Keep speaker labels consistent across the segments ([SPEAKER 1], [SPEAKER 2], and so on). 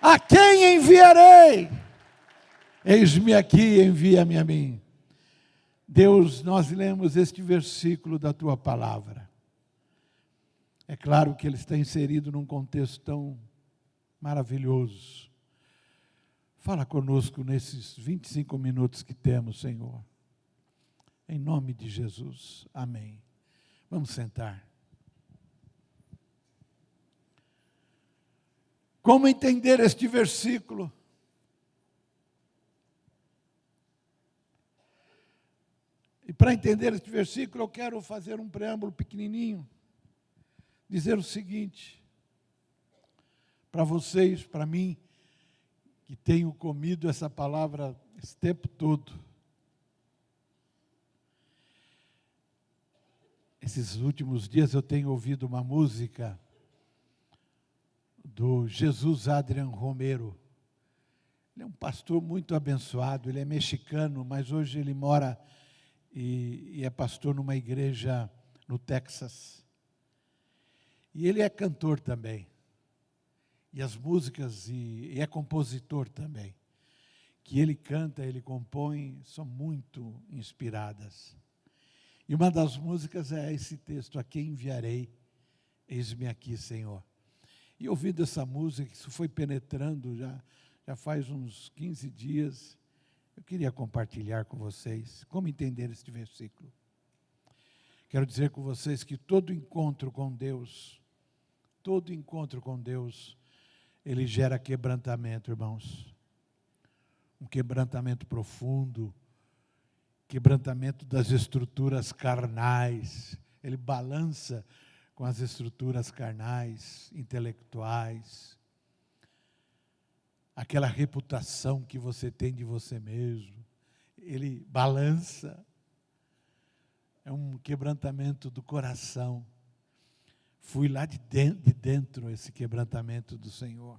[SPEAKER 1] A quem enviarei? Eis-me aqui, envia-me a mim. Deus, nós lemos este versículo da tua palavra. É claro que ele está inserido num contexto tão maravilhoso. Fala conosco nesses 25 minutos que temos, Senhor. Em nome de Jesus. Amém. Vamos sentar. Como entender este versículo? E para entender este versículo, eu quero fazer um preâmbulo pequenininho. Dizer o seguinte, para vocês, para mim, que tenho comido essa palavra esse tempo todo. Esses últimos dias eu tenho ouvido uma música do Jesus Adrian Romero. Ele é um pastor muito abençoado, ele é mexicano, mas hoje ele mora e é pastor numa igreja no Texas. E ele é cantor também. E as músicas, e é compositor também. Que ele canta, ele compõe, são muito inspiradas. E uma das músicas é esse texto, a quem enviarei, eis-me aqui, Senhor. E ouvindo essa música, isso foi penetrando já faz uns 15 dias, eu queria compartilhar com vocês como entender este versículo. Quero dizer com vocês que todo encontro com Deus, ele gera quebrantamento, irmãos. Um quebrantamento profundo, quebrantamento das estruturas carnais. Ele balança com as estruturas carnais, intelectuais. Aquela reputação que você tem de você mesmo. Ele balança. É um quebrantamento do coração. Fui lá de dentro esse quebrantamento do Senhor.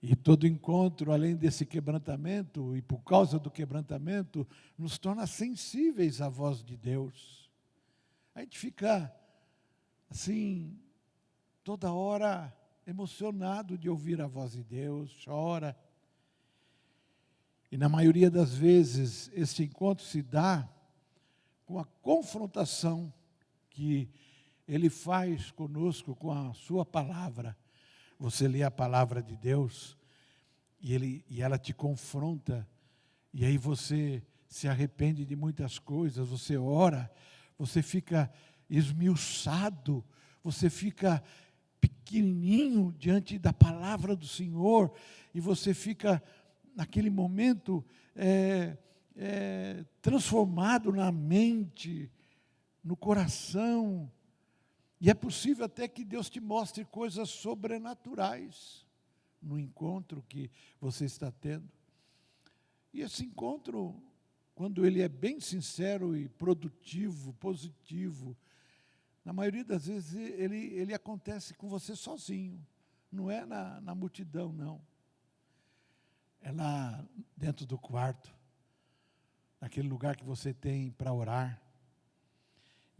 [SPEAKER 1] E todo encontro, além desse quebrantamento, e por causa do quebrantamento, nos torna sensíveis à voz de Deus. A gente fica, assim, toda hora emocionado de ouvir a voz de Deus, chora. E na maioria das vezes, esse encontro se dá com a confrontação que Ele faz conosco com a sua palavra. Você lê a palavra de Deus e ela te confronta, e aí você se arrepende de muitas coisas, você ora, você fica esmiuçado, você fica pequenininho diante da palavra do Senhor, e você fica, naquele momento, transformado na mente, no coração. E é possível até que Deus te mostre coisas sobrenaturais no encontro que você está tendo. E esse encontro, quando ele é bem sincero e produtivo, positivo, na maioria das vezes ele acontece com você sozinho. Não é na multidão, não. É lá dentro do quarto, naquele lugar que você tem para orar.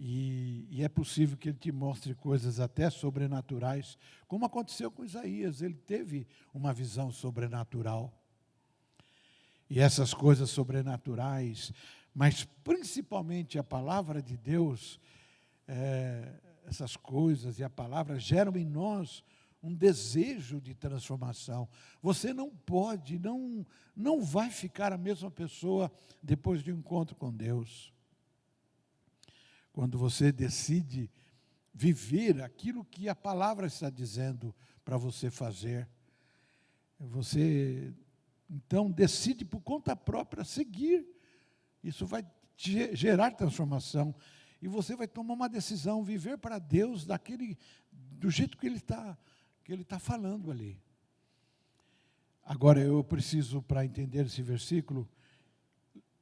[SPEAKER 1] E é possível que ele te mostre coisas até sobrenaturais, como aconteceu com Isaías. Ele teve uma visão sobrenatural. E essas coisas sobrenaturais, mas principalmente a palavra de Deus, essas coisas e a palavra geram em nós um desejo de transformação. Você não pode, não vai ficar a mesma pessoa depois de um encontro com Deus. Quando você decide viver aquilo que a palavra está dizendo para você fazer, você, então, decide por conta própria seguir. Isso vai gerar transformação. E você vai tomar uma decisão, viver para Deus do jeito que Ele está falando ali. Agora, eu preciso, para entender esse versículo,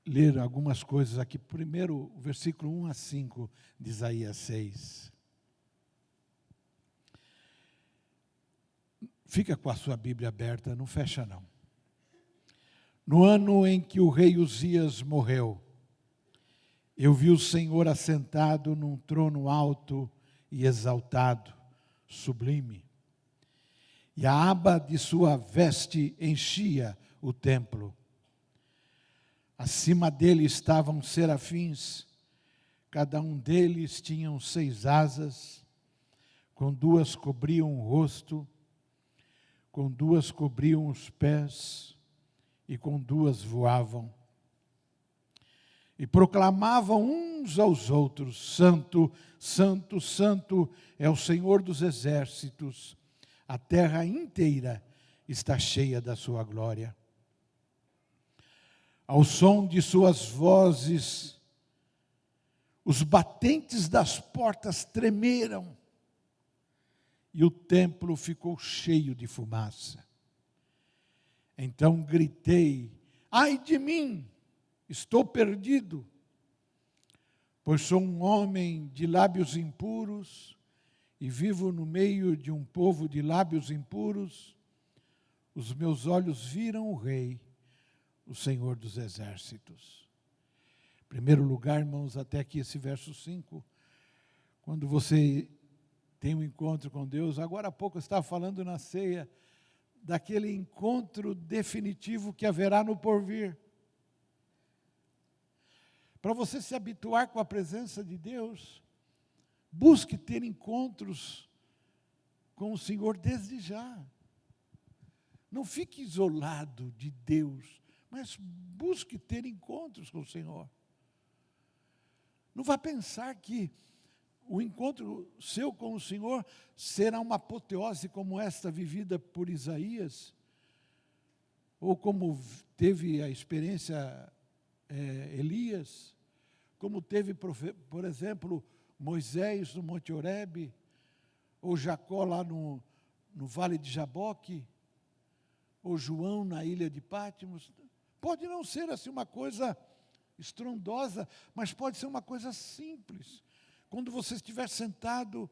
[SPEAKER 1] ler algumas coisas aqui. Primeiro, o versículo 1 a 5 de Isaías 6. Fica com a sua Bíblia aberta, não fecha não. No ano em que o rei Uzias morreu, eu vi o Senhor assentado num trono alto e exaltado, sublime. e a aba de sua veste enchia o templo. Acima dele estavam serafins, cada um deles tinha 6 asas, com 2 cobriam o rosto, com 2 cobriam os pés, e com 2 voavam. E proclamavam uns aos outros: Santo, Santo, Santo é o Senhor dos exércitos, a terra inteira está cheia da sua glória. Ao som de suas vozes, os batentes das portas tremeram, e o templo ficou cheio de fumaça. Então gritei: ai de mim, estou perdido, pois sou um homem de lábios impuros e vivo no meio de um povo de lábios impuros. Os meus olhos viram o Rei, o Senhor dos exércitos. Em primeiro lugar, irmãos, até aqui esse verso 5, quando você tem um encontro com Deus, agora há pouco eu estava falando na ceia, daquele encontro definitivo que haverá no porvir. Para você se habituar com a presença de Deus, busque ter encontros com o Senhor desde já. Não fique isolado de Deus, mas busque ter encontros com o Senhor. Não vá pensar que o encontro seu com o Senhor será uma apoteose como esta vivida por Isaías, ou como teve a experiência Elias, como teve, por exemplo, Moisés no Monte Horebe, ou Jacó lá no Vale de Jaboque, ou João na ilha de Pátimos. Pode não ser assim uma coisa estrondosa, mas pode ser uma coisa simples. Quando você estiver sentado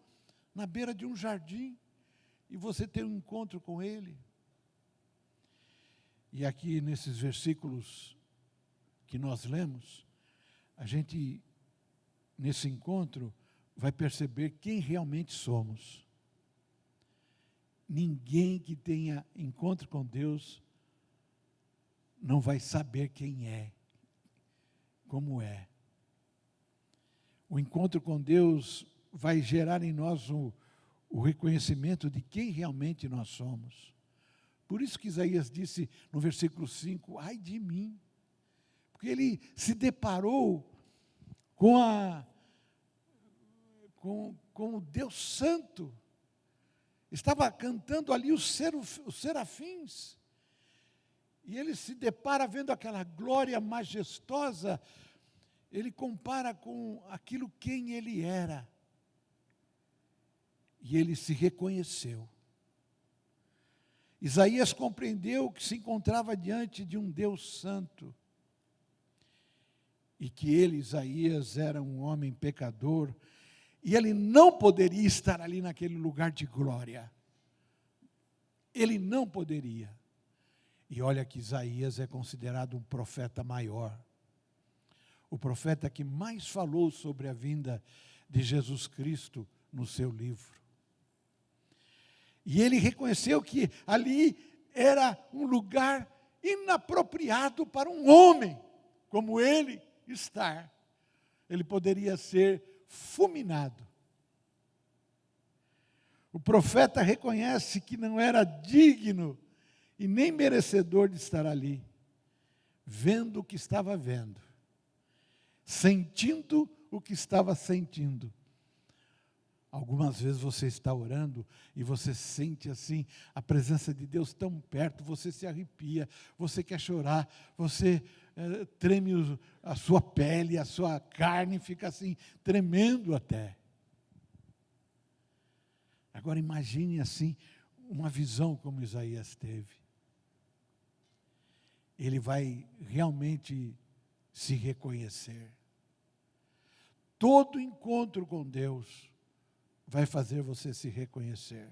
[SPEAKER 1] na beira de um jardim e você ter um encontro com Ele. E aqui nesses versículos que nós lemos, a gente, nesse encontro, vai perceber quem realmente somos. Ninguém que tenha encontro com Deus não vai saber quem é, como é. O encontro com Deus vai gerar em nós o reconhecimento de quem realmente nós somos. Por isso que Isaías disse no versículo 5, ai de mim, porque ele se deparou com o Deus Santo. Estava cantando ali os serafins, e ele se depara vendo aquela glória majestosa. Ele compara com aquilo quem ele era. E ele se reconheceu. Isaías compreendeu que se encontrava diante de um Deus santo. E que ele, Isaías, era um homem pecador. E ele não poderia estar ali naquele lugar de glória. Ele não poderia. E olha que Isaías é considerado um profeta maior. O profeta que mais falou sobre a vinda de Jesus Cristo no seu livro. E ele reconheceu que ali era um lugar inapropriado para um homem como ele estar. Ele poderia ser fulminado. O profeta reconhece que não era digno e nem merecedor de estar ali, vendo o que estava vendo, sentindo o que estava sentindo. Algumas vezes você está orando e você sente assim a presença de Deus tão perto, você se arrepia, você quer chorar, você treme a sua pele, a sua carne fica assim tremendo até. Agora imagine assim uma visão como Isaías teve. Ele vai realmente se reconhecer. Todo encontro com Deus vai fazer você se reconhecer.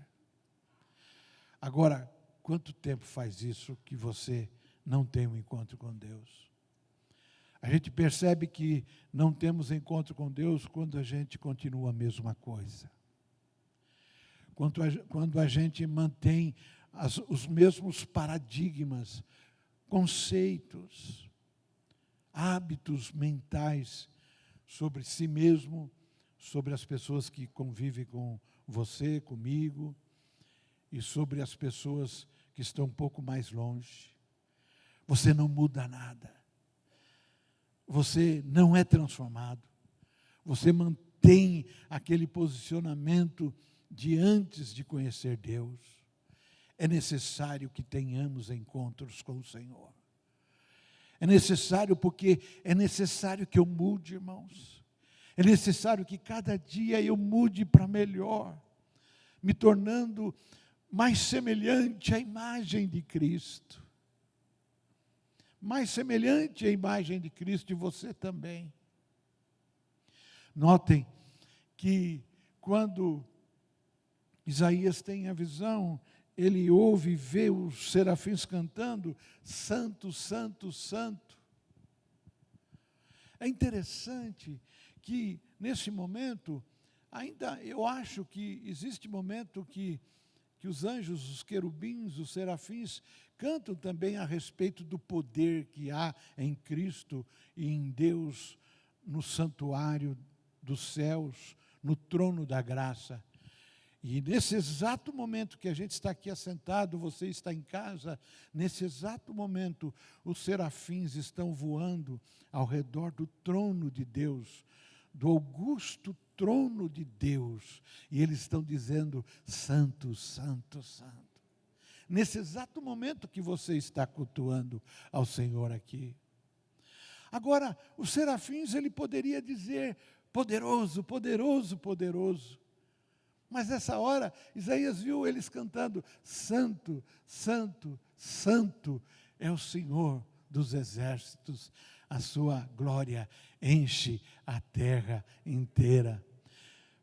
[SPEAKER 1] Agora, quanto tempo faz isso que você não tem um encontro com Deus? A gente percebe que não temos encontro com Deus quando a gente continua a mesma coisa. Quando a gente mantém os mesmos paradigmas, conceitos, hábitos mentais sobre si mesmo, sobre as pessoas que convivem com você, comigo, e sobre as pessoas que estão um pouco mais longe. Você não muda nada. Você não é transformado. Você mantém aquele posicionamento de antes de conhecer Deus. É necessário que tenhamos encontros com o Senhor. É necessário porque é necessário que eu mude, irmãos. É necessário que cada dia eu mude para melhor, me tornando mais semelhante à imagem de Cristo. Mais semelhante à imagem de Cristo e você também. Notem que quando Isaías tem a visão, ele ouve e vê os serafins cantando, Santo, Santo, Santo. É interessante que nesse momento, ainda eu acho que existe momento que os anjos, os querubins, os serafins, cantam também a respeito do poder que há em Cristo e em Deus, no santuário dos céus, no trono da graça. E nesse exato momento que a gente está aqui assentado, você está em casa, nesse exato momento, os serafins estão voando ao redor do trono de Deus, do augusto trono de Deus, e eles estão dizendo, Santo, Santo, Santo. Nesse exato momento que você está cultuando ao Senhor aqui. Agora, os serafins, ele poderia dizer, poderoso, poderoso, poderoso. Mas nessa hora, Isaías viu eles cantando, Santo, Santo, Santo é o Senhor dos exércitos, a sua glória enche a terra inteira.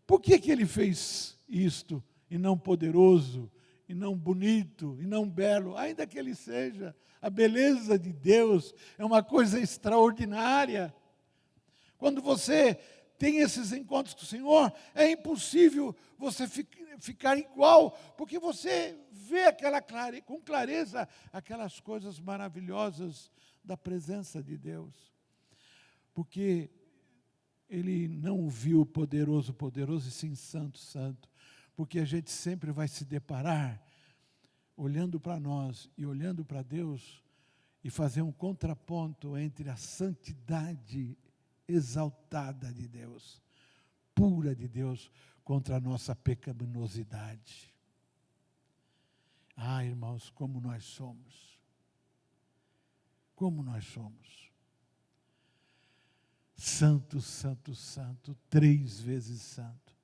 [SPEAKER 1] Por que ele fez isto, e não poderoso, e não bonito, e não belo? Ainda que ele seja, a beleza de Deus é uma coisa extraordinária. Quando você tem esses encontros com o Senhor, é impossível você ficar igual, porque você vê com clareza aquelas coisas maravilhosas da presença de Deus. Porque ele não viu poderoso, poderoso, e sim santo, santo. Porque a gente sempre vai se deparar, olhando para nós e olhando para Deus, e fazer um contraponto entre a santidade exaltada de Deus, pura de Deus, contra a nossa pecaminosidade. Ah, irmãos, como nós somos. Como nós somos. Santo, santo, santo, 3 vezes santo.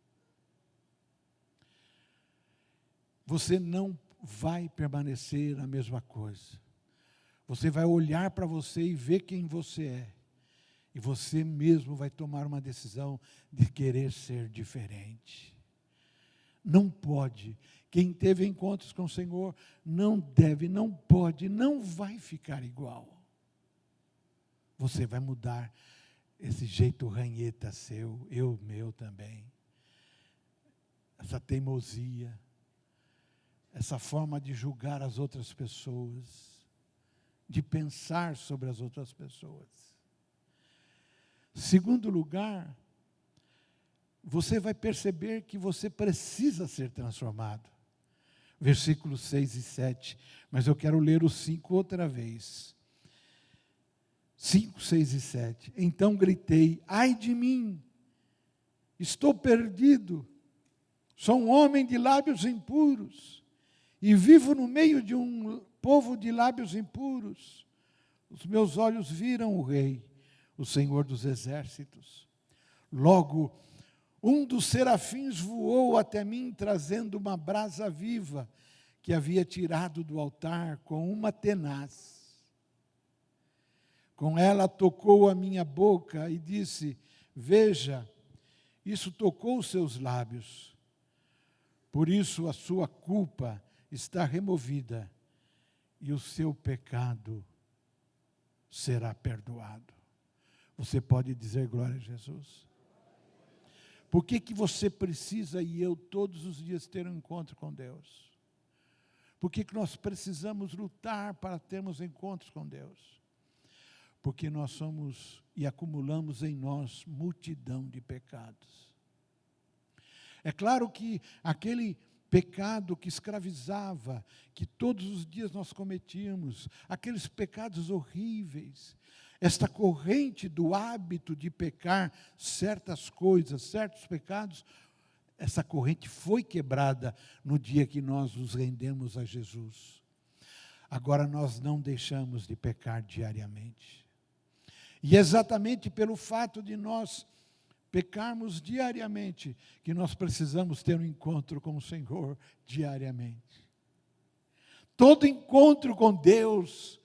[SPEAKER 1] Você não vai permanecer a mesma coisa. Você vai olhar para você e ver quem você é. E você mesmo vai tomar uma decisão de querer ser diferente. Não pode. Quem teve encontros com o Senhor não deve, não pode, não vai ficar igual. Você vai mudar esse jeito ranheta seu, meu também. Essa teimosia, essa forma de julgar as outras pessoas, de pensar sobre as outras pessoas. Segundo lugar, você vai perceber que você precisa ser transformado. Versículos 6 e 7. Mas eu quero ler os 5 outra vez. 5, 6 e 7. Então gritei, ai de mim, estou perdido. Sou um homem de lábios impuros e vivo no meio de um povo de lábios impuros. Os meus olhos viram o Rei, o Senhor dos exércitos. Logo, um dos serafins voou até mim, trazendo uma brasa viva, que havia tirado do altar com uma tenaz. Com ela tocou a minha boca e disse, veja, isso tocou os seus lábios. Por isso a sua culpa está removida e o seu pecado será perdoado. Você pode dizer glória a Jesus? Por que você precisa e eu todos os dias ter um encontro com Deus? Por que nós precisamos lutar para termos encontros com Deus? Porque nós somos e acumulamos em nós multidão de pecados. É claro que aquele pecado que escravizava, que todos os dias nós cometíamos, aqueles pecados horríveis, esta corrente do hábito de pecar certas coisas, certos pecados, essa corrente foi quebrada no dia que nós nos rendemos a Jesus. Agora nós não deixamos de pecar diariamente. E exatamente pelo fato de nós pecarmos diariamente, que nós precisamos ter um encontro com o Senhor diariamente. Todo encontro com Deus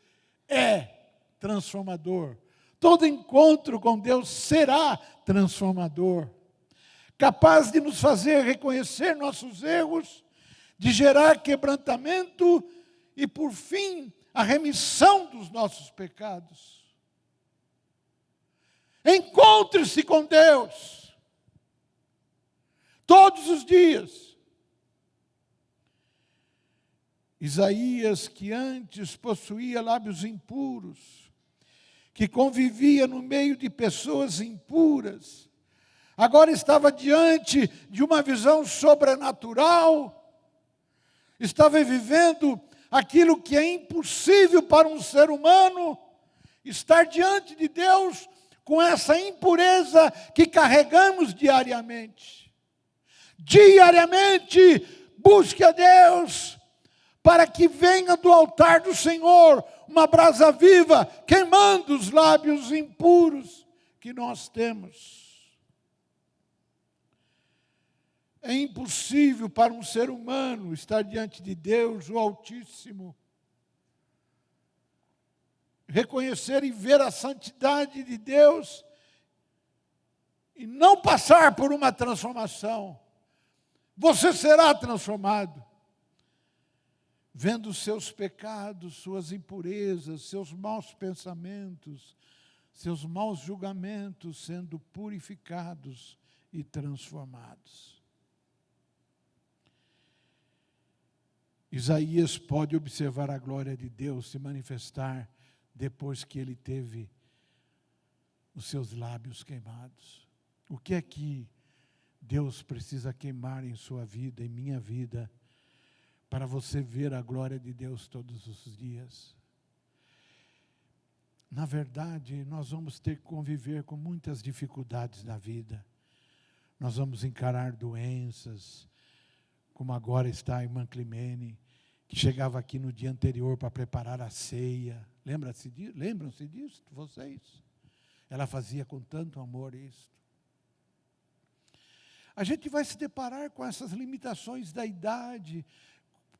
[SPEAKER 1] é transformador. Todo encontro com Deus será transformador. Capaz de nos fazer reconhecer nossos erros, de gerar quebrantamento e, por fim, a remissão dos nossos pecados. Encontre-se com Deus todos os dias. Isaías, que antes possuía lábios impuros, que convivia no meio de pessoas impuras, agora estava diante de uma visão sobrenatural, estava vivendo aquilo que é impossível para um ser humano, estar diante de Deus com essa impureza que carregamos diariamente. Diariamente, busque a Deus, para que venha do altar do Senhor uma brasa viva, queimando os lábios impuros que nós temos. É impossível para um ser humano estar diante de Deus, o Altíssimo, reconhecer e ver a santidade de Deus e não passar por uma transformação. Você será transformado, vendo os seus pecados, suas impurezas, seus maus pensamentos, seus maus julgamentos sendo purificados e transformados. Isaías pode observar a glória de Deus se manifestar depois que ele teve os seus lábios queimados. O que é que Deus precisa queimar em sua vida, em minha vida, para você ver a glória de Deus todos os dias? Na verdade, nós vamos ter que conviver com muitas dificuldades na vida. Nós vamos encarar doenças, como agora está a irmã Climene, que chegava aqui no dia anterior para preparar a ceia. Lembram-se disso, vocês? Ela fazia com tanto amor isso. A gente vai se deparar com essas limitações da idade,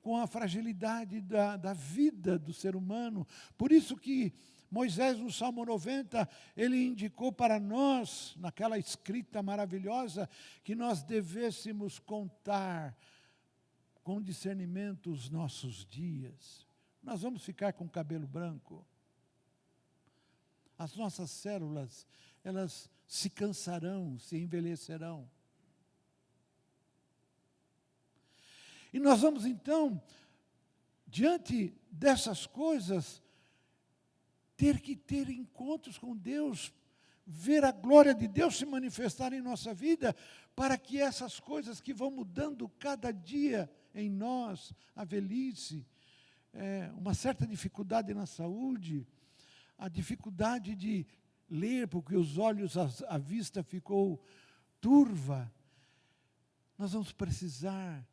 [SPEAKER 1] com a fragilidade da vida do ser humano. Por isso que Moisés, no Salmo 90, ele indicou para nós, naquela escrita maravilhosa, que nós devêssemos contar com discernimento os nossos dias. Nós vamos ficar com cabelo branco. As nossas células, elas se cansarão, se envelhecerão. E nós vamos então, diante dessas coisas, ter que ter encontros com Deus, ver a glória de Deus se manifestar em nossa vida, para que essas coisas que vão mudando cada dia em nós, a velhice, uma certa dificuldade na saúde, a dificuldade de ler, porque os olhos, a vista ficou turva, nós vamos precisar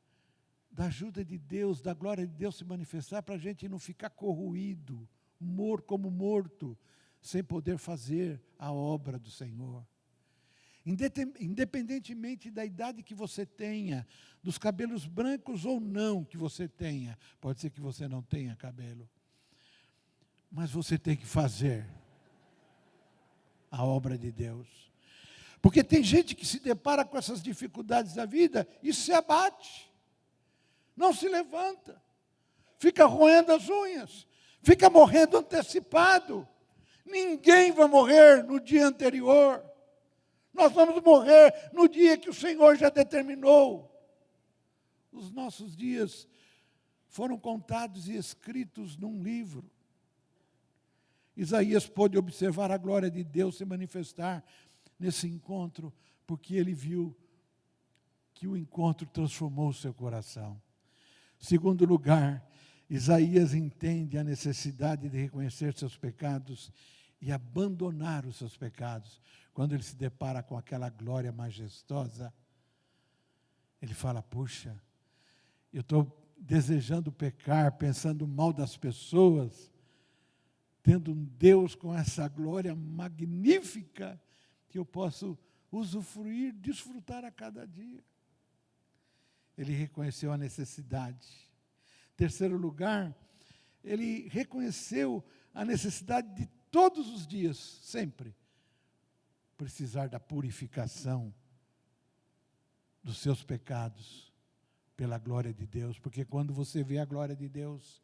[SPEAKER 1] da ajuda de Deus, da glória de Deus se manifestar, para a gente não ficar corroído, como morto, sem poder fazer a obra do Senhor. Independentemente da idade que você tenha, dos cabelos brancos ou não que você tenha, pode ser que você não tenha cabelo, mas você tem que fazer a obra de Deus. Porque tem gente que se depara com essas dificuldades da vida e se abate, não se levanta, fica roendo as unhas, fica morrendo antecipado. Ninguém vai morrer no dia anterior. Nós vamos morrer no dia que o Senhor já determinou. Os nossos dias foram contados e escritos num livro. Isaías pôde observar a glória de Deus se manifestar nesse encontro, porque ele viu que o encontro transformou o seu coração. Segundo lugar, Isaías entende a necessidade de reconhecer seus pecados e abandonar os seus pecados. Quando ele se depara com aquela glória majestosa, ele fala, puxa, eu estou desejando pecar, pensando mal das pessoas, tendo um Deus com essa glória magnífica que eu posso usufruir, desfrutar a cada dia. Ele reconheceu a necessidade. Terceiro lugar, ele reconheceu a necessidade de todos os dias, sempre, precisar da purificação dos seus pecados pela glória de Deus, porque quando você vê a glória de Deus,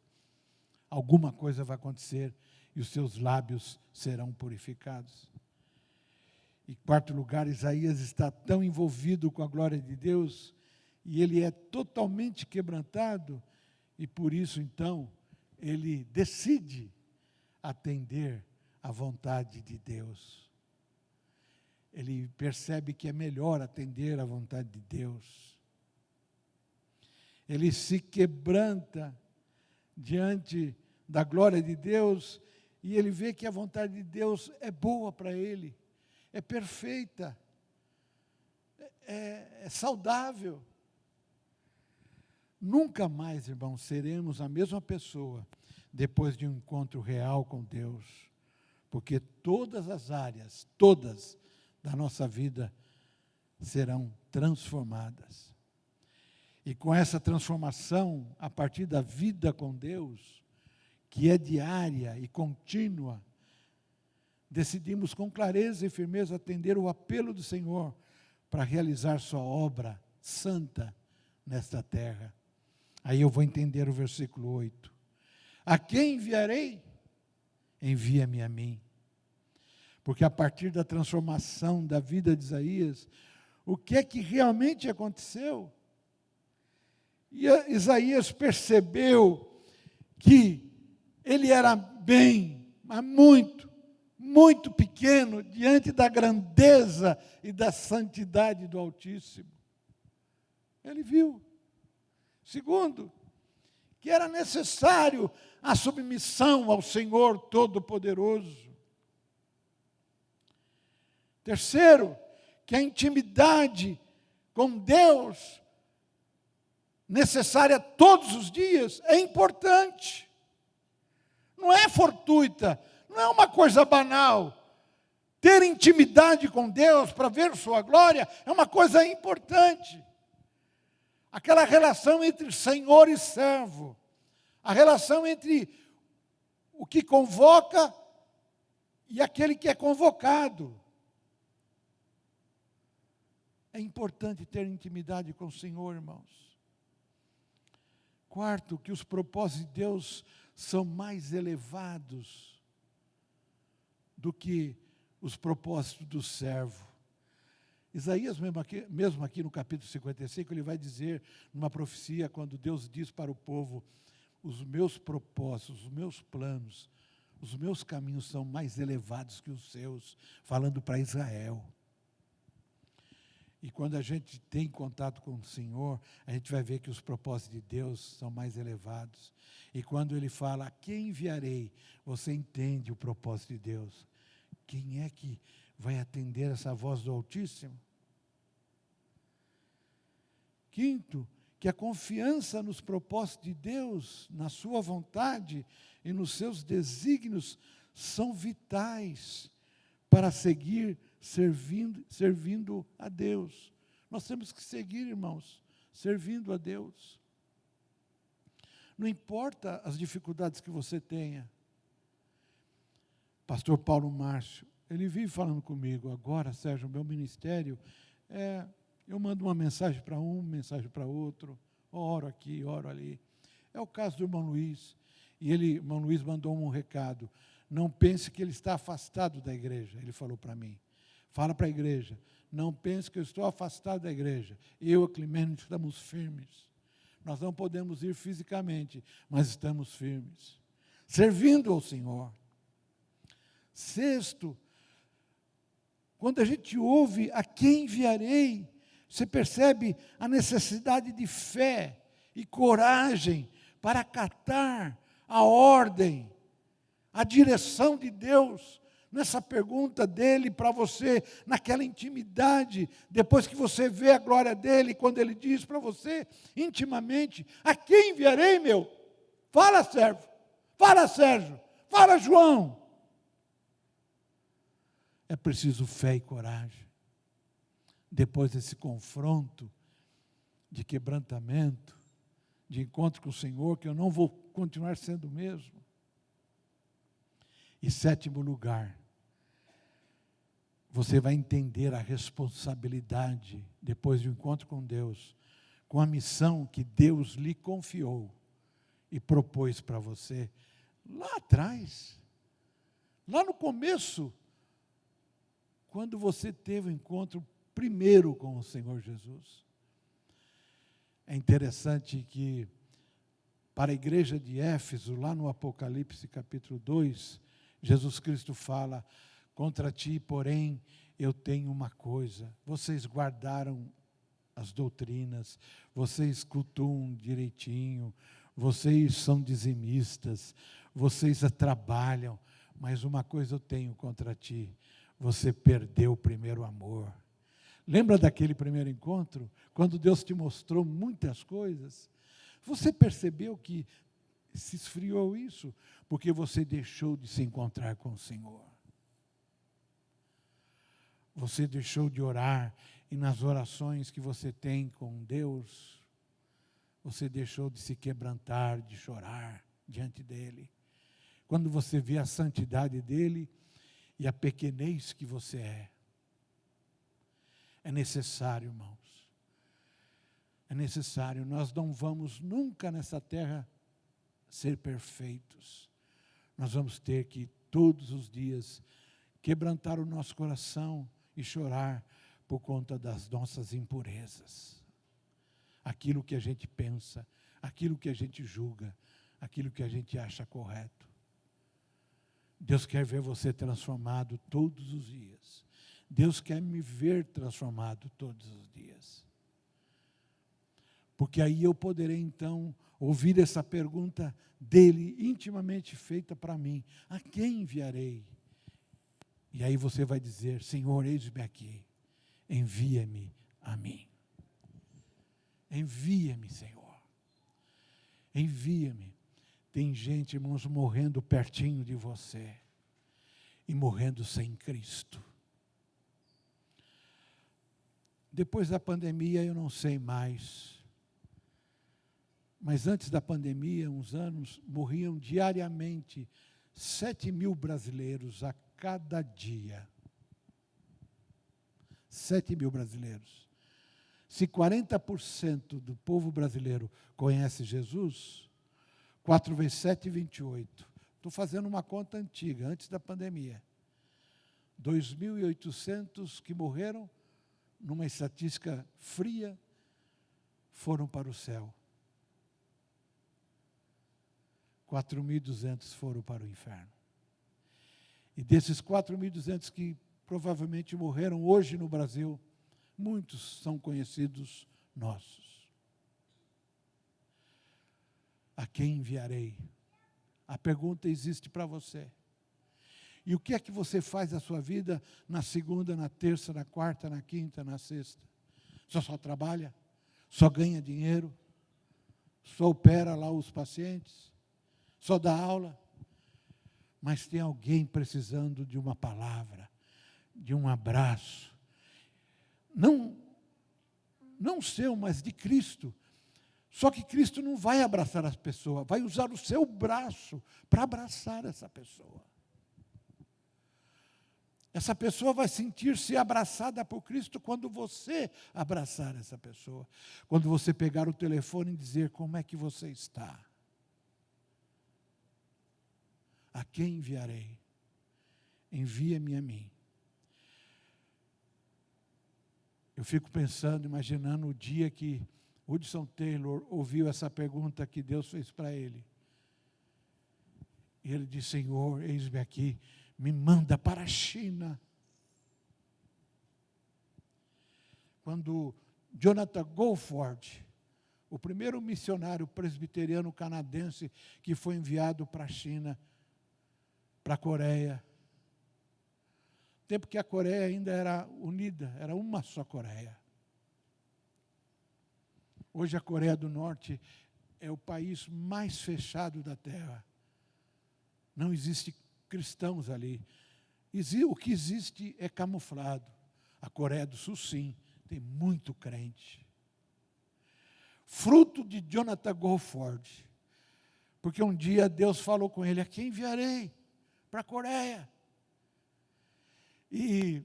[SPEAKER 1] alguma coisa vai acontecer e os seus lábios serão purificados. Em quarto lugar, Isaías está tão envolvido com a glória de Deus e ele é totalmente quebrantado e por isso, então, ele decide atender à vontade de Deus. Ele percebe que é melhor atender à vontade de Deus. Ele se quebranta diante da glória de Deus e ele vê que a vontade de Deus é boa para ele, é perfeita, é saudável. Nunca mais, irmãos, seremos a mesma pessoa depois de um encontro real com Deus, porque todas as áreas, todas da nossa vida serão transformadas. E com essa transformação, a partir da vida com Deus, que é diária e contínua, decidimos com clareza e firmeza atender o apelo do Senhor para realizar sua obra santa nesta terra. Aí eu vou entender o versículo 8. A quem enviarei? Envia-me a mim. Porque a partir da transformação da vida de Isaías, o que é que realmente aconteceu? E Isaías percebeu que ele era bem, mas muito, muito pequeno diante da grandeza e da santidade do Altíssimo. Ele viu. Segundo, que era necessário a submissão ao Senhor Todo-Poderoso. Terceiro, que a intimidade com Deus, necessária todos os dias, é importante. Não é fortuita, não é uma coisa banal. Ter intimidade com Deus para ver sua glória é uma coisa importante. Aquela relação entre Senhor e servo, a relação entre o que convoca e aquele que é convocado. É importante ter intimidade com o Senhor, irmãos. Quarto, que os propósitos de Deus são mais elevados do que os propósitos do servo. Isaías, mesmo aqui no capítulo 55, ele vai dizer, numa profecia, quando Deus diz para o povo, os meus propósitos, os meus planos, os meus caminhos são mais elevados que os seus, falando para Israel. E quando a gente tem contato com o Senhor, a gente vai ver que os propósitos de Deus são mais elevados. E quando ele fala, a quem enviarei, você entende o propósito de Deus. Quem é que vai atender essa voz do Altíssimo? Quinto, que a confiança nos propósitos de Deus, na sua vontade e nos seus desígnios são vitais para seguir servindo a Deus. Nós temos que seguir, irmãos, servindo a Deus. Não importa as dificuldades que você tenha. Pastor Paulo Márcio, ele vive falando comigo, agora, Sérgio, o meu ministério eu mando uma mensagem para um, mensagem para outro, oro aqui, oro ali. É o caso do irmão Luiz. E irmão Luiz mandou um recado. Não pense que ele está afastado da igreja, ele falou para mim. Fala para a igreja, não pense que eu estou afastado da igreja. Eu e Clemente estamos firmes. nós não podemos ir fisicamente, mas estamos firmes, servindo ao Senhor. Sexto, quando a gente ouve a quem enviarei, você percebe a necessidade de fé e coragem para acatar a ordem, a direção de Deus, nessa pergunta dele para você, naquela intimidade, depois que você vê a glória dele, quando ele diz para você, intimamente, a quem enviarei, meu? Fala, servo, fala, Sérgio, fala, João. É preciso fé e coragem. Depois desse confronto, de quebrantamento, de encontro com o Senhor, que eu não vou continuar sendo o mesmo. E sétimo lugar, você vai entender a responsabilidade, depois do encontro com Deus, com a missão que Deus lhe confiou e propôs para você, lá atrás, lá no começo, quando você teve o encontro primeiro com o Senhor Jesus. É interessante que, para a igreja de Éfeso, lá no Apocalipse capítulo 2, Jesus Cristo fala, contra ti, porém, eu tenho uma coisa, vocês guardaram as doutrinas, vocês cultuam direitinho, vocês são dizimistas, vocês trabalham, mas uma coisa eu tenho contra ti, você perdeu o primeiro amor. Lembra daquele primeiro encontro? Quando Deus te mostrou muitas coisas? Você percebeu que se esfriou isso? Porque você deixou de se encontrar com o Senhor. Você deixou de orar, e nas orações que você tem com Deus, você deixou de se quebrantar, de chorar diante dEle. Quando você vê a santidade dEle e a pequenez que você é. É necessário, irmãos. É necessário. Nós não vamos nunca nessa terra ser perfeitos. Nós vamos ter que, todos os dias, quebrantar o nosso coração e chorar por conta das nossas impurezas. Aquilo que a gente pensa, aquilo que a gente julga, aquilo que a gente acha correto. Deus quer ver você transformado todos os dias. Deus quer me ver transformado todos os dias. Porque aí eu poderei então ouvir essa pergunta dele, intimamente feita para mim: a quem enviarei? E aí você vai dizer: Senhor, eis-me aqui, envia-me a mim. Envia-me, Senhor. Envia-me. Tem gente, irmãos, morrendo pertinho de você e morrendo sem Cristo. Depois da pandemia, eu não sei mais. Mas antes da pandemia, uns anos, morriam diariamente 7.000 brasileiros a cada dia. 7.000 brasileiros. Se 40% do povo brasileiro conhece Jesus, 4 vezes 7, 28. Estou fazendo uma conta antiga, antes da pandemia. 2.800 que morreram, numa estatística fria, foram para o céu. 4.200 foram para o inferno. E desses 4.200 que provavelmente morreram hoje no Brasil, muitos são conhecidos nossos. A quem enviarei? A pergunta existe para você. E o que é que você faz da sua vida na segunda, na terça, na quarta, na quinta, na sexta? Só trabalha? Só ganha dinheiro? Só opera lá os pacientes? Só dá aula? Mas tem alguém precisando de uma palavra, de um abraço. Não seu, mas de Cristo. Só que Cristo não vai abraçar as pessoas, vai usar o seu braço para abraçar essa pessoa. Essa pessoa vai sentir-se abraçada por Cristo quando você abraçar essa pessoa. Quando você pegar o telefone e dizer: como é que você está? A quem enviarei? Envia-me a mim. Eu fico pensando, imaginando o dia que Hudson Taylor ouviu essa pergunta que Deus fez para ele. E ele disse: Senhor, eis-me aqui, me manda para a China. Quando Jonathan Goldford, o primeiro missionário presbiteriano canadense que foi enviado para a China, para a Coreia, tempo que a Coreia ainda era unida, era uma só Coreia. Hoje a Coreia do Norte é o país mais fechado da Terra. Não existe cristãos ali. O que existe é camuflado. A Coreia do Sul, sim, tem muito crente. Fruto de Jonathan Goldford. Porque um dia Deus falou com ele: a quem enviarei para a Coreia? E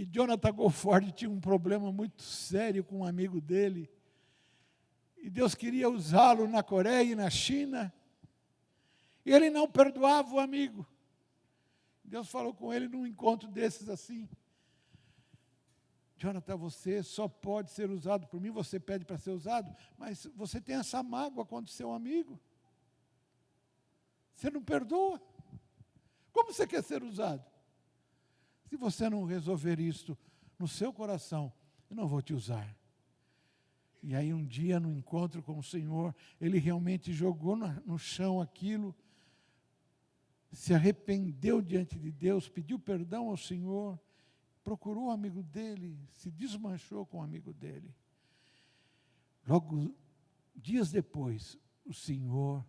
[SPEAKER 1] Jonathan Goldford tinha um problema muito sério com um amigo dele. E Deus queria usá-lo na Coreia e na China. E ele não perdoava o amigo. Deus falou com ele num encontro desses assim: Jonathan, você só pode ser usado por mim, você pede para ser usado, mas você tem essa mágoa contra o seu amigo. Você não perdoa. Como você quer ser usado? Se você não resolver isto no seu coração, eu não vou te usar. E aí um dia, no encontro com o Senhor, ele realmente jogou no chão aquilo, se arrependeu diante de Deus, pediu perdão ao Senhor, procurou o amigo dele, se desmanchou com o amigo dele. Logo, dias depois, o Senhor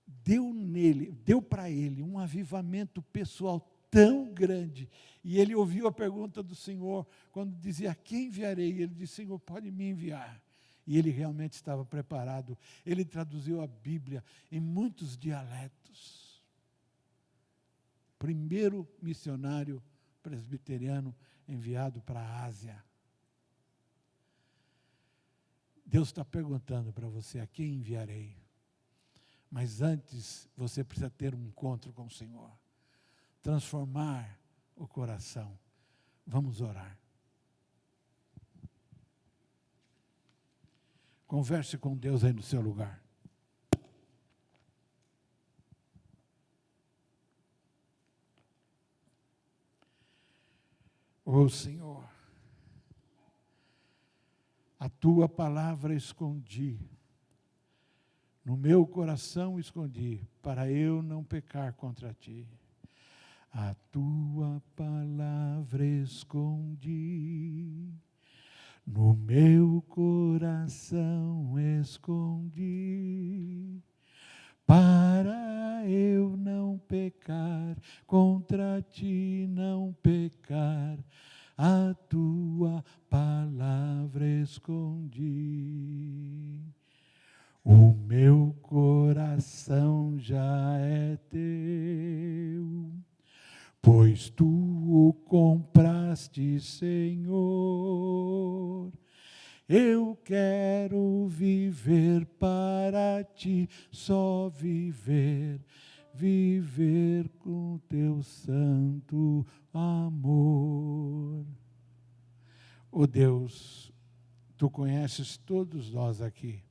[SPEAKER 1] deu para ele um avivamento pessoal tão grande. E ele ouviu a pergunta do Senhor, quando dizia: a quem enviarei? E ele disse: Senhor, pode me enviar. E ele realmente estava preparado. Ele traduziu a Bíblia em muitos dialetos. Primeiro missionário presbiteriano enviado para a Ásia. Deus está perguntando para você: a quem enviarei? Mas antes, você precisa ter um encontro com o Senhor. Transformar o coração. Vamos orar. Converse com Deus aí no seu lugar. Ó Senhor, a Tua palavra escondi, no meu coração escondi, para eu não pecar contra Ti. A Tua palavra escondi, no meu coração escondi, para eu não pecar contra Ti, não pecar. A Tua palavra escondi. O meu coração já é Teu, pois Tu o compraste, Senhor. Eu quero viver para Ti, só viver, viver com Teu santo amor. Ó Deus, Tu conheces todos nós aqui.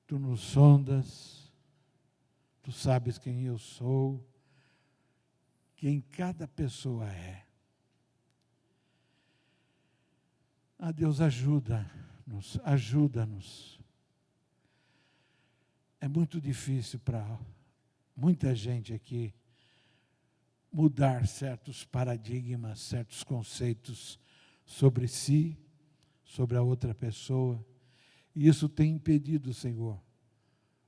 [SPEAKER 1] Tu nos sondas, Tu sabes quem eu sou, quem cada pessoa é. Ah, Deus, ajuda-nos, ajuda-nos. É muito difícil para muita gente aqui mudar certos paradigmas, certos conceitos sobre si, sobre a outra pessoa. E isso tem impedido, Senhor,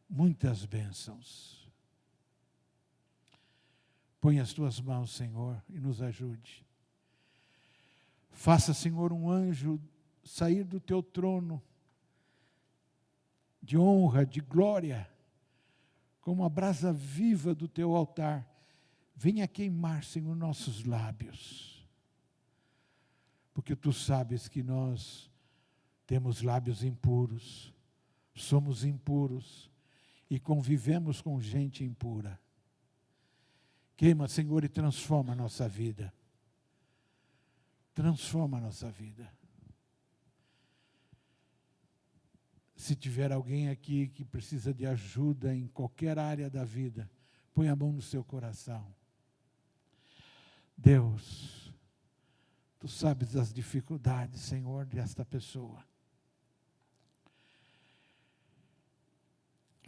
[SPEAKER 1] muitas bênçãos. Põe as Tuas mãos, Senhor, e nos ajude. Faça, Senhor, um anjo sair do Teu trono de honra, de glória, como a brasa viva do Teu altar. Venha queimar, Senhor, nossos lábios. Porque Tu sabes que nós temos lábios impuros, somos impuros e convivemos com gente impura. Queima, Senhor, e transforma a nossa vida. Transforma a nossa vida. Se tiver alguém aqui que precisa de ajuda em qualquer área da vida, põe a mão no seu coração. Deus, Tu sabes das dificuldades, Senhor, desta pessoa.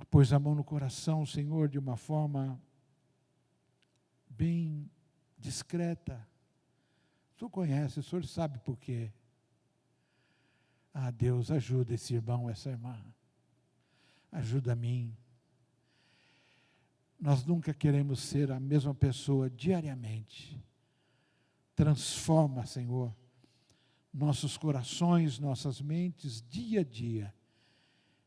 [SPEAKER 1] Pôs a mão no coração, Senhor, de uma forma bem discreta. O Senhor conhece, o Senhor sabe por quê. Ah, Deus, ajuda esse irmão, essa irmã. Ajuda a mim. Nós nunca queremos ser a mesma pessoa diariamente. Transforma, Senhor, nossos corações, nossas mentes, dia a dia.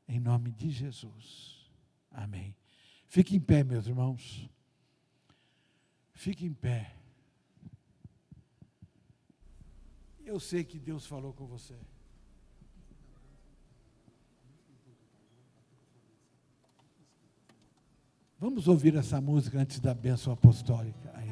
[SPEAKER 1] Em nome de Jesus. Amém. Fique em pé, meus irmãos. Fique em pé. Eu sei que Deus falou com você. Vamos ouvir essa música antes da bênção apostólica. Aí.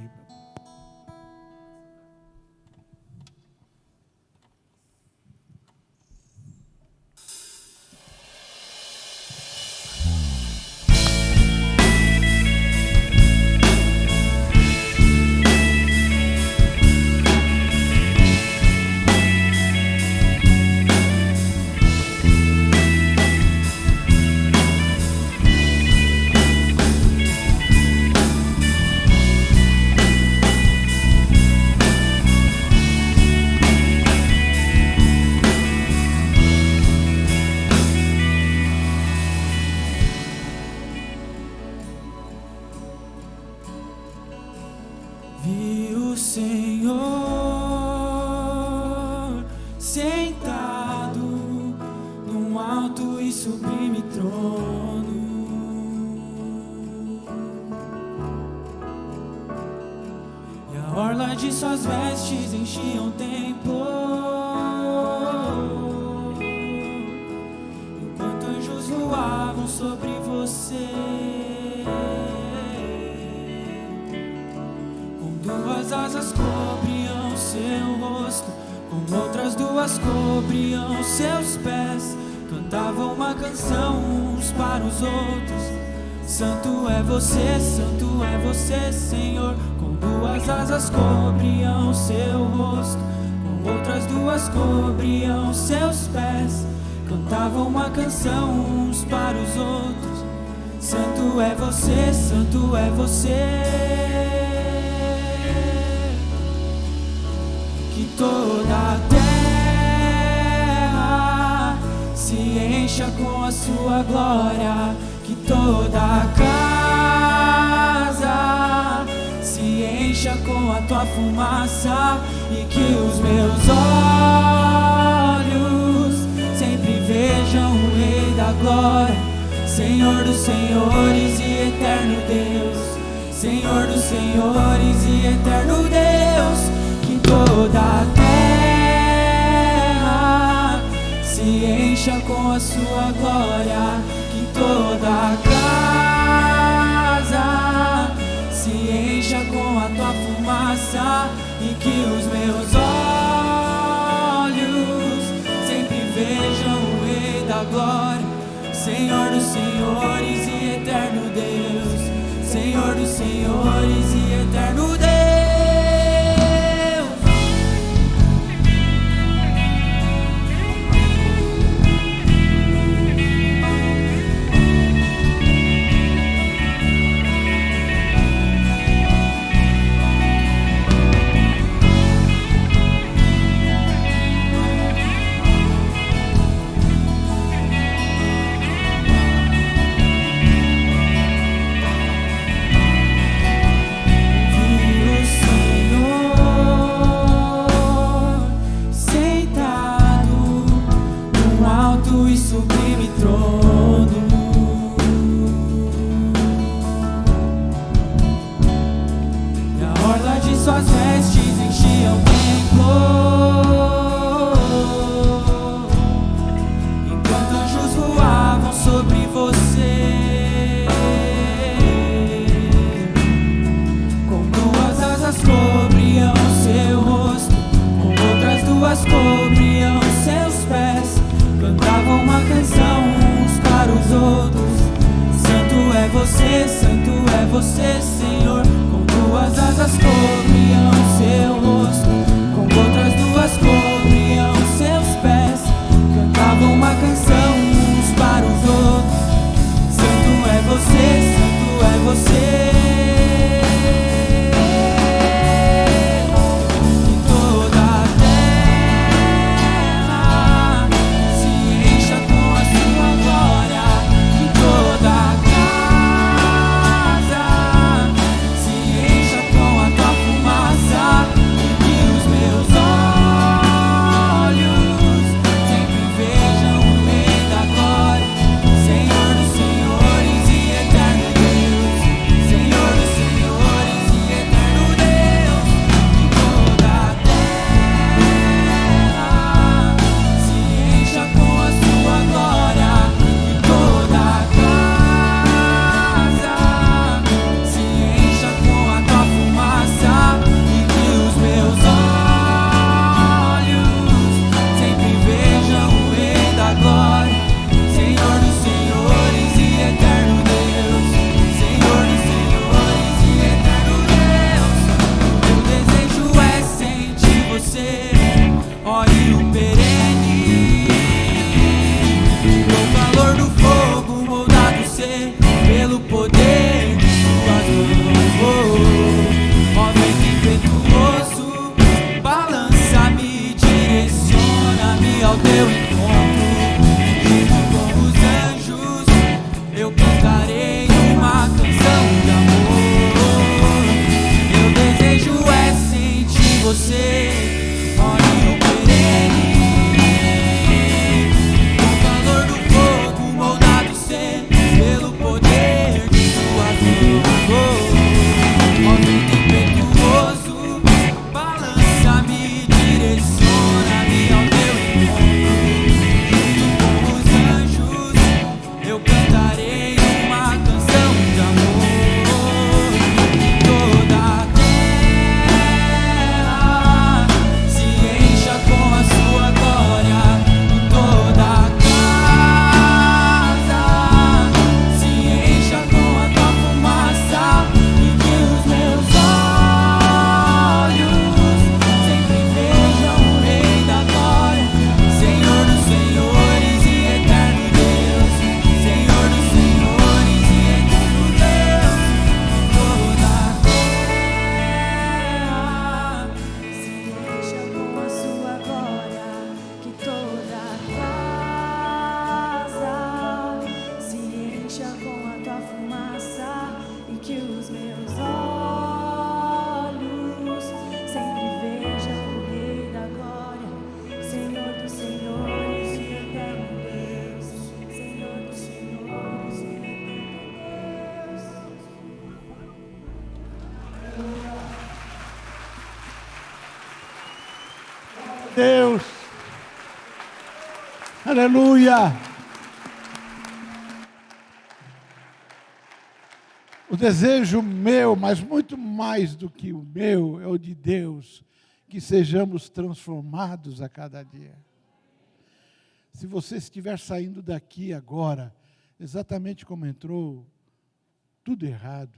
[SPEAKER 2] Vi o Senhor sentado num alto e sublime trono, e a orla de suas vestes enchia o templo, enquanto anjos voavam sobre você. Duas asas cobriam seu rosto, com outras duas cobriam seus pés. Cantavam uma canção uns para os outros: Santo é você, Senhor. Com duas asas cobriam seu rosto, com outras duas cobriam seus pés. Cantavam uma canção uns para os outros: Santo é você. Que toda a terra se encha com a sua glória, que toda a casa se encha com a tua fumaça, e que os meus olhos sempre vejam o Rei da glória, Senhor dos senhores e eterno Deus, Senhor dos senhores e eterno Deus. Toda a terra se encha com a sua glória, que toda a casa se encha com a tua fumaça, e que os meus olhos sempre vejam o Rei da glória, Senhor dos senhores e eterno Deus, Senhor dos senhores e eterno Deus. você, santo é você, Senhor. Com duas asas cobriam seu rosto, com outras duas cobriam seus pés. Cantavam uma canção uns para os outros. Santo é você, santo é você.
[SPEAKER 1] Deus, aleluia. O desejo meu, mas muito mais do que o meu, é o de Deus, que sejamos transformados a cada dia. Se você estiver saindo daqui agora, exatamente como entrou, tudo errado,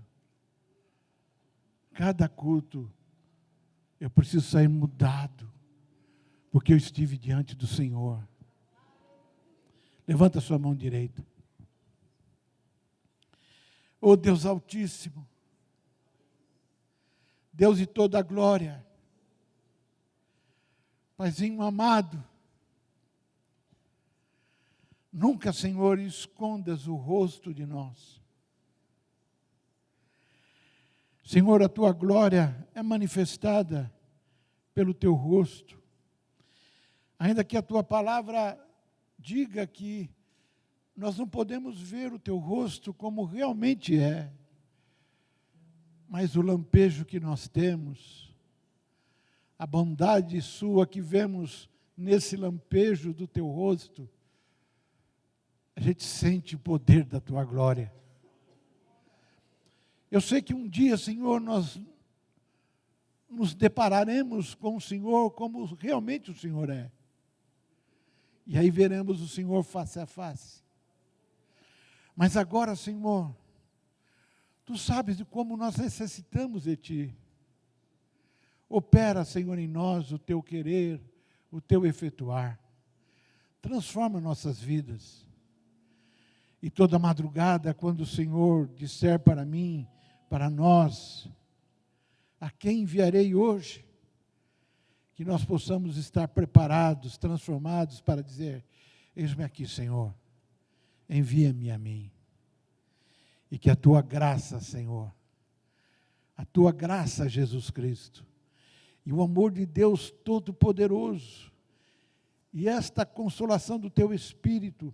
[SPEAKER 1] cada culto, eu preciso sair mudado, porque eu estive diante do Senhor. Levanta a sua mão direita. Oh Deus Altíssimo, Deus de toda a glória, Paizinho amado, nunca, Senhor, escondas o rosto de nós. Senhor, a tua glória é manifestada pelo teu rosto. Ainda que a tua palavra diga que nós não podemos ver o teu rosto como realmente é, mas o lampejo que nós temos, a bondade sua que vemos nesse lampejo do teu rosto, a gente sente o poder da tua glória. Eu sei que um dia, Senhor, nós nos depararemos com o Senhor como realmente o Senhor é. E aí veremos o Senhor face a face. Mas agora, Senhor, Tu sabes de como nós necessitamos de Ti. Opera, Senhor, em nós o Teu querer, o Teu efetuar. Transforma nossas vidas. E toda madrugada, quando o Senhor disser para mim, para nós, a quem enviarei hoje? Que nós possamos estar preparados, transformados para dizer, eis-me aqui, Senhor, envia-me a mim. E que a Tua graça, Senhor, a Tua graça, Jesus Cristo, e o amor de Deus Todo-Poderoso, e esta consolação do Teu Espírito,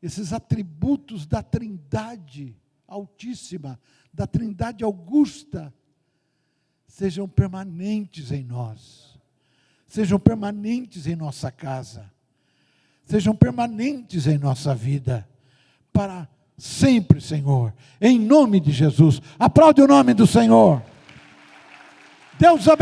[SPEAKER 1] esses atributos da Trindade Altíssima, da Trindade Augusta, sejam permanentes em nós, sejam permanentes em nossa casa, sejam permanentes em nossa vida, para sempre, Senhor, em nome de Jesus. Aplaude o nome do Senhor. Deus abençoe.